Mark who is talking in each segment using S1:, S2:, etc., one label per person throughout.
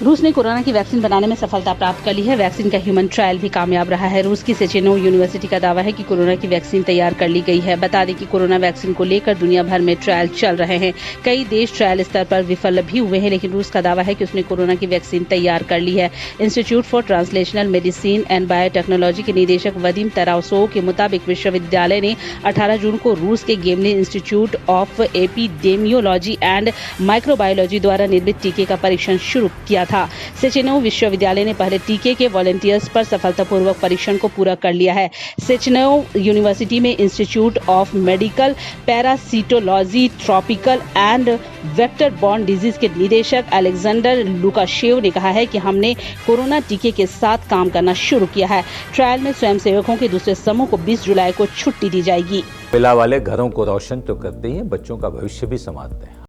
S1: रूस ने कोरोना की वैक्सीन बनाने में सफलता प्राप्त कर ली है। वैक्सीन का ह्यूमन ट्रायल भी कामयाब रहा है। रूस की सेचेनो यूनिवर्सिटी का दावा है कि कोरोना की वैक्सीन तैयार कर ली गई है। बता दें कि कोरोना वैक्सीन को लेकर दुनिया भर में ट्रायल चल रहे हैं। कई देश ट्रायल स्तर पर विफल भी हुए हैं, लेकिन रूस का दावा है कि उसने कोरोना की वैक्सीन तैयार कर ली है। Institute for translational medicine and biotechnology के निदेशक वदीम तरासोव के मुताबिक विश्वविद्यालय ने 18 जून को रूस के Gamaleya Institute of Epidemiology and Microbiology द्वारा निर्मित टीके का परीक्षण शुरू किया था। सेचेनो विश्वविद्यालय ने पहले टीके के वॉलंटियर्स पर सफलतापूर्वक परीक्षण को पूरा कर लिया है। सेचेनो यूनिवर्सिटी में institute of medical parasitology, tropical and vector borne disease के निदेशक अलेक्जेंडर लुकाशेव ने कहा है कि हमने कोरोना टीके के साथ काम करना शुरू किया है। ट्रायल में स्वयंसेवकों के दूसरे समूह को 20 जुलाई को छुट्टी दी जाएगी।
S2: मिला वाले घरों को रोशन तो करते ही हैं, बच्चों का भविष्य भी संवारते हैं।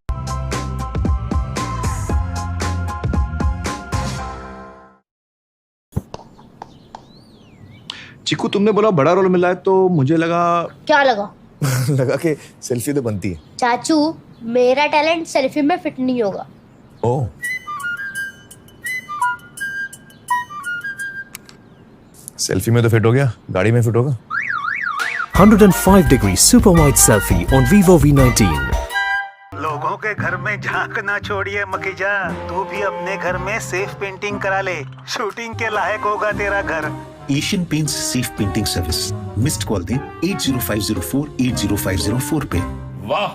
S3: चिकू, तुमने बोला बड़ा रोल मिला है तो मुझे लगा।
S4: क्या लगा?
S3: लगा कि सेल्फी तो बनती है।
S4: चाचू, मेरा टैलेंट सेल्फी में फिट नहीं होगा।
S3: ओह, सेल्फी में तो फिट हो गया, गाड़ी में फिट होगा।
S5: 105-degree super wide selfie on Vivo V19.
S6: लोगों के घर में झांकना छोड़िए मखीजा, तू भी अपने घर में सेफ पेंटिंग करा ले। शूटिंग के लायक होगा तेरा घर।
S7: Asian paints safe painting service. Missed call दें 8050480504 पे।
S2: वाह।